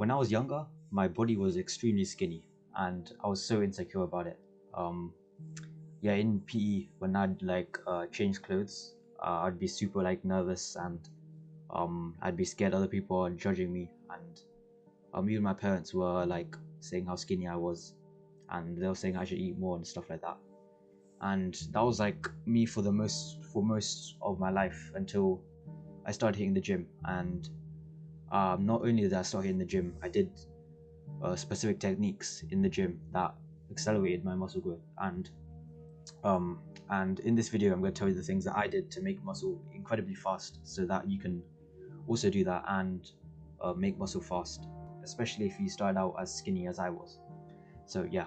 When I was younger, my body was extremely skinny, and I was so insecure about it. Yeah, in PE, when I'd change clothes, I'd be super nervous, and I'd be scared other people are judging me, and even my parents were saying how skinny I was, and they were saying I should eat more and stuff like that. And that was me for most of my life until I started hitting the gym. And not only did I start hitting the gym, I did specific techniques in the gym that accelerated my muscle growth. Um, and in this video, I'm going to tell you the things that I did to make muscle incredibly fast, so that you can also do that and make muscle fast, especially if you started out as skinny as I was. So yeah,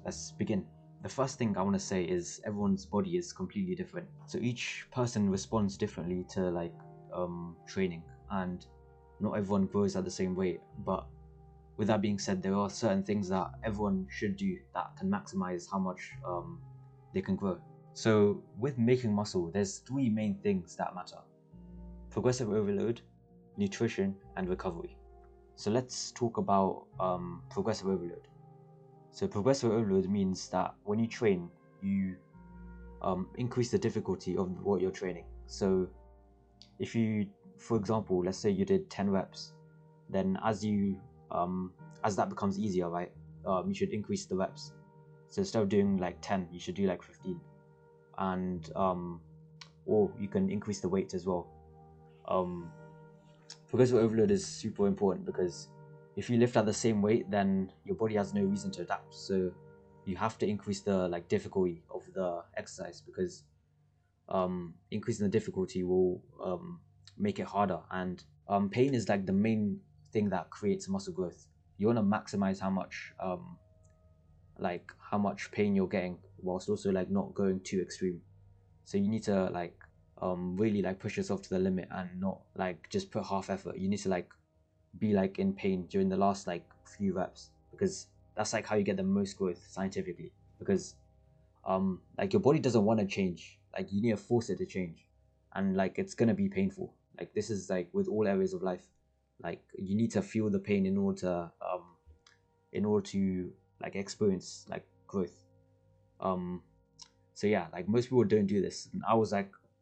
let's begin. The first thing I want to say is everyone's body is completely different. So each person responds differently to training, and not everyone grows at the same rate. But with that being said, there are certain things that everyone should do that can maximize how much they can grow. So with making muscle, there's three main things that matter: progressive overload, nutrition, and recovery. So let's talk about progressive overload. So progressive overload means that when you train, you increase the difficulty of what you're training. So if you, for example, let's say you did 10 reps, then as that becomes easier, right, you should increase the reps. So instead of doing 10, you should do 15, and or you can increase the weight as well. Progressive overload is super important because if you lift at the same weight, then your body has no reason to adapt. So you have to increase the difficulty of the exercise, because increasing the difficulty will make it harder. And pain is the main thing that creates muscle growth. You want to maximize how much pain you're getting, whilst also not going too extreme. So you need to really push yourself to the limit, and not just put half effort. You need to be in pain during the last few reps, because that's how you get the most growth scientifically. Because your body doesn't want to change. You need to force it to change, and it's gonna be painful. This is with all areas of life. You need to feel the pain in order to experience growth. So yeah, most people don't do this, and I was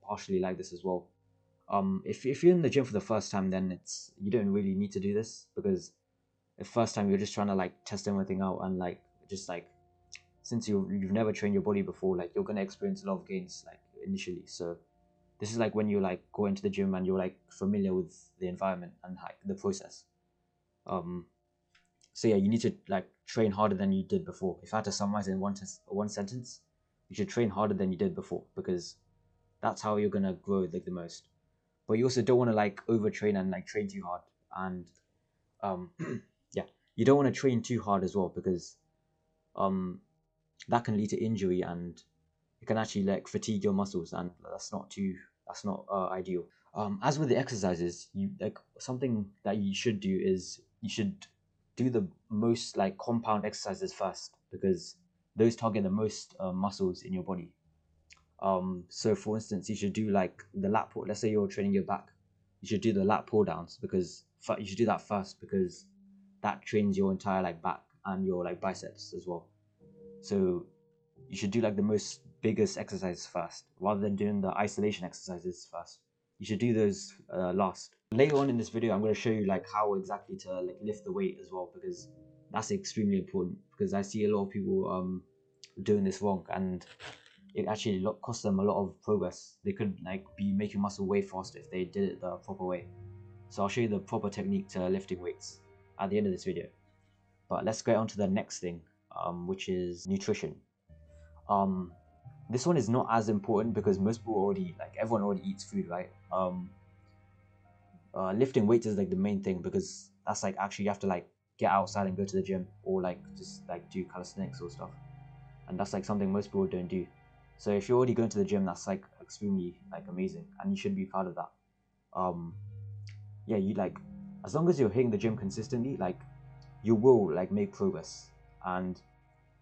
partially like this as well. If you're in the gym for the first time, then you don't really need to do this, because the first time you're just trying to test everything out, and just since you've never trained your body before, you're gonna experience a lot of gains initially. So this is when you go into the gym and you're familiar with the environment and the process. So yeah, you need to train harder than you did before. If I had to summarize in one sentence, you should train harder than you did before, because that's how you're gonna grow the most. But you also don't want to overtrain and train too hard. And yeah, you don't want to train too hard as well, because that can lead to injury, and it can actually fatigue your muscles, and that's not ideal. As with the exercises, you something that you should do is you should do the most compound exercises first, because those target the most muscles in your body. So for instance, you should do the lat pull. Let's say you're training your back, you should do the lat pull downs, because you should do that first, because that trains your entire back and your biceps as well. So you should do the most biggest exercises first, rather than doing the isolation exercises first. You should do those last. Later on in this video, I'm going to show you how exactly to lift the weight as well, because that's extremely important. Because I see a lot of people doing this wrong, and it actually costs them a lot of progress. They could be making muscle way faster if they did it the proper way. So I'll show you the proper technique to lifting weights at the end of this video. But let's get on to the next thing, which is nutrition. This one is not as important, because most people already everyone already eats food, right? Lifting weights is the main thing, because that's actually you have to get outside and go to the gym, or just do calisthenics or stuff, and that's something most people don't do. So if you're already going to the gym, that's extremely amazing, and you should be proud of that. Yeah, you as long as you're hitting the gym consistently, you will make progress. And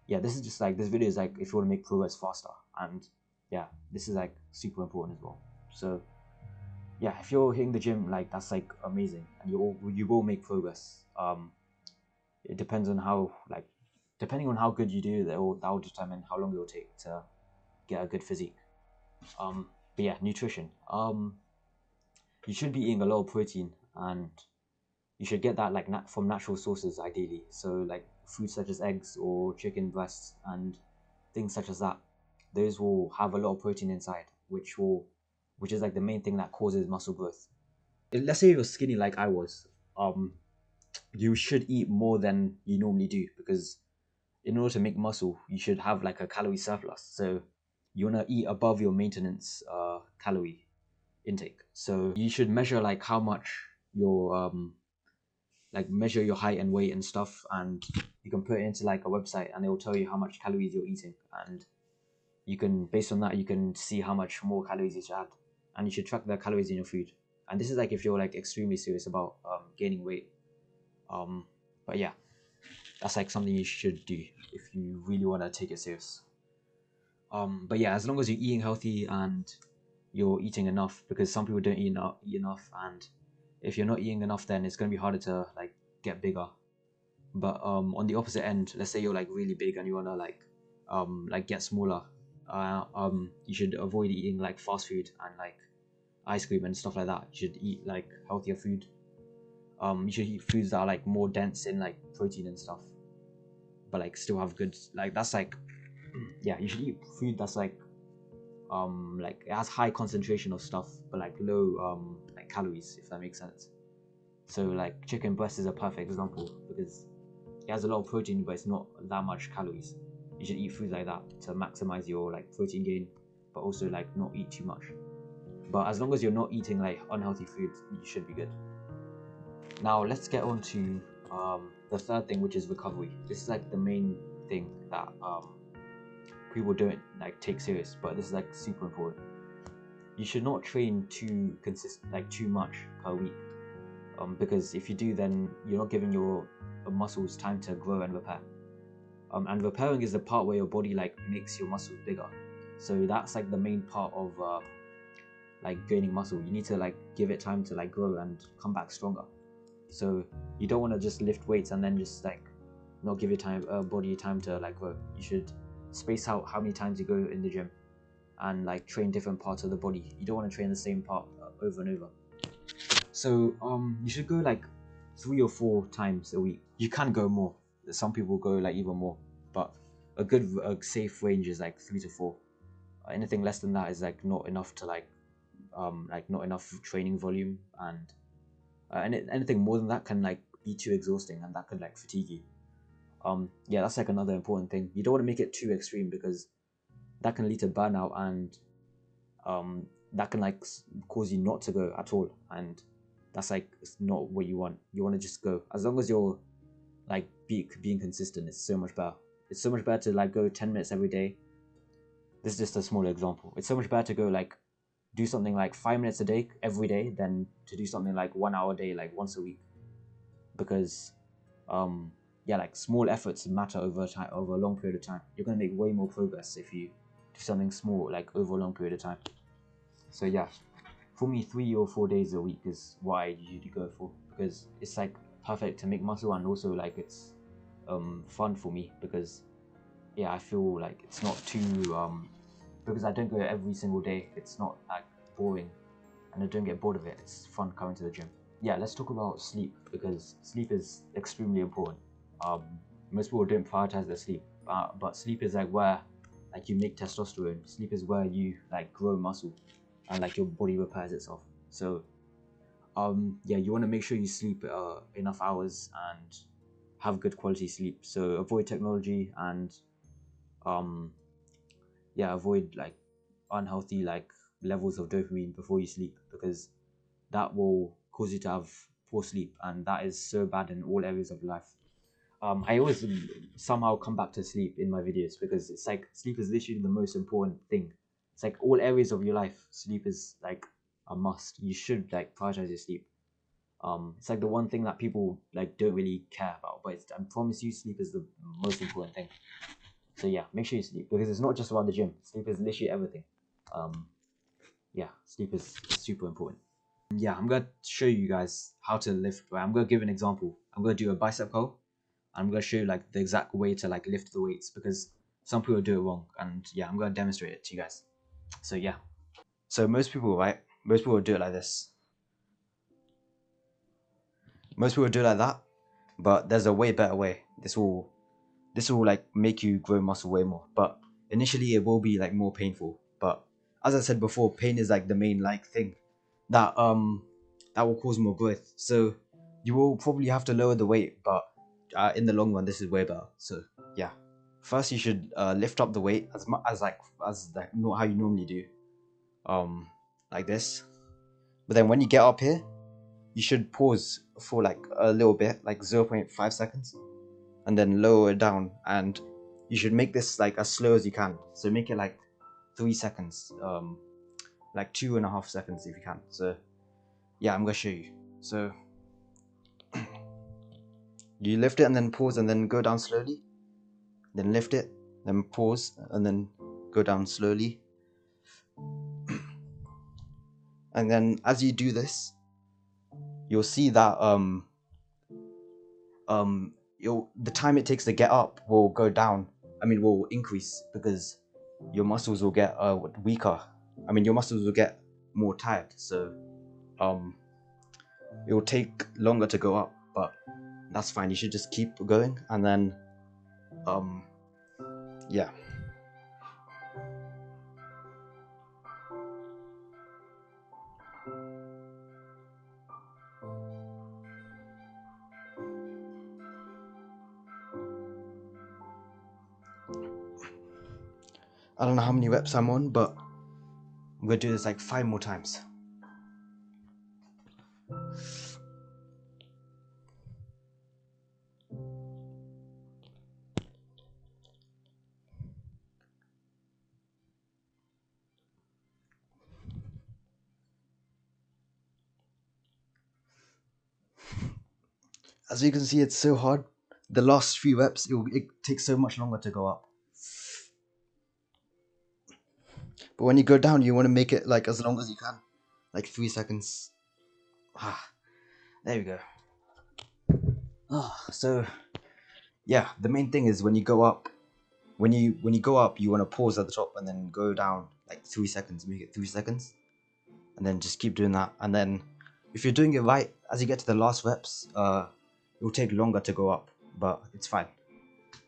yeah, this is just this video is if you want to make progress faster, and yeah, this is super important as well. So yeah, if you're hitting the gym, that's amazing, and you will make progress. it depends on how depending on how good you do, that will determine how long it will take to get a good physique. But yeah, nutrition. You should be eating a lot of protein, and you should get that like from natural sources ideally. So like foods such as eggs or chicken breasts and things such as that. Those will have a lot of protein inside, which is like the main thing that causes muscle growth. Let's say you're skinny like I was. You should eat more than you normally do, because in order to make muscle, you should have like a calorie surplus. So you wanna eat above your maintenance calorie intake. So you should measure like how much your like measure your height and weight and stuff, and you can put it into like a website, and it will tell you how much calories you're eating, and you can, based on that, you can see how much more calories you should add, and you should track the calories in your food. And this is like if you're like extremely serious about gaining weight. um but yeah, that's like something you should do if you really want to take it serious. But yeah, as long as you're eating healthy and you're eating enough, because some people don't eat enough, and if you're not eating enough, then it's going to be harder to like get bigger. But on the opposite end, let's say you're like really big and you want to like get smaller. You should avoid eating like fast food and like ice cream and stuff like that. You should eat like healthier food. You should eat foods that are like more dense in like protein and stuff, but like still have good, like that's like yeah, you should eat food that's like it has high concentration of stuff but like low like calories, if that makes sense. So like chicken breast is a perfect example because it has a lot of protein but it's not that much calories. You should eat foods like that to maximize your like protein gain, but also like not eat too much. But as long as you're not eating like unhealthy foods, you should be good. Now let's get on to the third thing, which is recovery. This is like the main thing that people don't like take serious, but this is like super important. You should not train too much per week, because if you do, then you're not giving your muscles time to grow and repair. And repairing is the part where your body like makes your muscles bigger. So that's like the main part of like gaining muscle. You need to like give it time to like grow and come back stronger. So you don't want to just lift weights and then just like not give your body time to like grow. You should space out how many times you go in the gym and like train different parts of the body. You don't want to train the same part over and over. So you should go like 3 or 4 times a week. You can go more. Some people go like even more, but a safe range is like 3 to 4. Anything less than that is like not enough to like not enough training volume, and anything more than that can like be too exhausting, and that could like fatigue you. Yeah, that's like another important thing. You don't want to make it too extreme because that can lead to burnout, and that can like cause you not to go at all, and that's like not what you want. You want to just go. As long as you're like being consistent, it's so much better. It's so much better to like go 10 minutes every day. This is just a small example. It's so much better to go like do something like 5 minutes a day every day than to do something like 1 hour a day like once a week, because yeah, like small efforts matter over time, over a long period of time. You're going to make way more progress if you do something small like over a long period of time. So yeah, for me 3 or 4 days a week is what I usually go for, because it's like perfect to make muscle, and also like it's fun for me because yeah, I feel like it's not too because I don't go every single day, it's not like boring, and I don't get bored of it. It's fun coming to the gym. Yeah, let's talk about sleep, because sleep is extremely important. um Most people don't prioritize their sleep, but sleep is like where like you make testosterone. Sleep is where you like grow muscle and like your body repairs itself. So yeah, you want to make sure you sleep enough hours and have good quality sleep. So avoid technology, and um yeah, avoid like unhealthy like levels of dopamine before you sleep, because that will cause you to have poor sleep, and that is so bad in all areas of life. I always somehow come back to sleep in my videos, because it's like sleep is literally the most important thing. It's like all areas of your life, sleep is like a must. You should like prioritize your sleep. It's like the one thing that people like don't really care about, but I promise you, sleep is the most important thing. So yeah, make sure you sleep, because it's not just about the gym. Sleep is literally everything. Um, yeah, sleep is super important. Yeah, I'm gonna show you guys how to lift. I'm gonna give an example. I'm gonna do a bicep curl, I'm gonna show you like the exact way to like lift the weights, because some people do it wrong, and yeah, I'm gonna demonstrate it to you guys. So yeah, so most people, right? Most people do it like this. Most people do it like that, but there's a way better way. This will like make you grow muscle way more, but initially it will be like more painful. But as I said before, pain is like the main like thing that that will cause more growth. So you will probably have to lower the weight, but in the long run this is way better. So yeah, first you should lift up the weight as much as like not how you normally do, like this. But then when you get up here, you should pause for like a little bit, like 0.5 seconds, and then lower it down, and you should make this like as slow as you can. So make it like 3 seconds, like 2.5 seconds if you can. So yeah, I'm gonna show you. So you lift it and then pause and then go down slowly, then lift it, then pause and then go down slowly. And then as you do this, you'll see that the time it takes to get up will go down. I mean, will increase, because your muscles will get weaker. I mean, your muscles will get more tired. So it will take longer to go up, but that's fine. You should just keep going, and then yeah. I don't know how many reps I'm on, but I'm gonna do this like 5 more times. As you can see, it's so hard. The last few reps, it takes so much longer to go up. But when you go down, you want to make it like as long as you can, like 3 seconds. There we go. So yeah, the main thing is when you go up, when you go up, you want to pause at the top and then go down like 3 seconds. Make it 3 seconds, and then just keep doing that. And then if you're doing it right, as you get to the last reps, it will take longer to go up, but it's fine,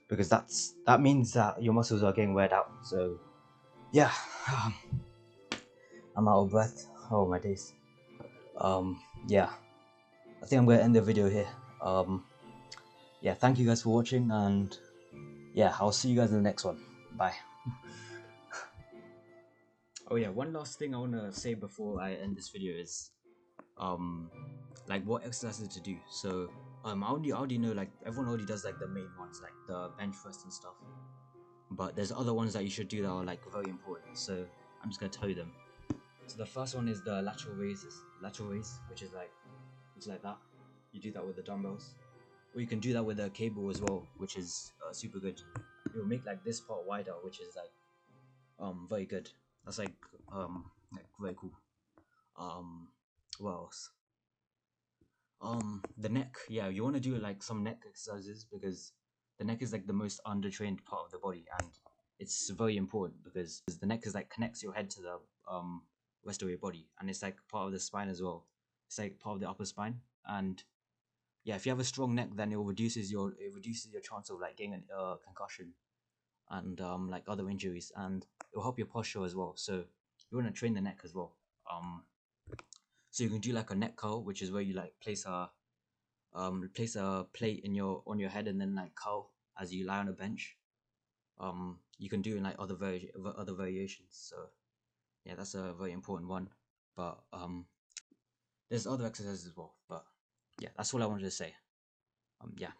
because that means that your muscles are getting weared out. So yeah, I'm out of breath. Oh my days. Yeah, I think I'm gonna end the video here. Yeah, thank you guys for watching, and yeah, I'll see you guys in the next one. Bye. Oh yeah, one last thing I wanna say before I end this video is like what exercises to do. So I already know, like everyone already does like the main ones, like the bench press and stuff, but there's other ones that you should do that are like very important. So I'm just gonna tell you them. So the first one is the lateral raise, which is like that. You do that with the dumbbells, or you can do that with a cable as well, which is super good. It will make like this part wider, which is like very good. That's like very cool. What else? The neck. Yeah, you want to do like some neck exercises, because the neck is like the most undertrained part of the body, and it's very important because the neck is like connects your head to the rest of your body, and it's like part of the spine as well. It's like part of the upper spine, and yeah, if you have a strong neck, then it reduces your chance of like getting a concussion and like other injuries, and it will help your posture as well. So you want to train the neck as well. So you can do like a neck curl, which is where you like place a plate in on your head and then like curl as you lie on a bench. You can do in like other variations. So yeah, that's a very important one. But there's other exercises as well. But yeah, that's all I wanted to say. Yeah.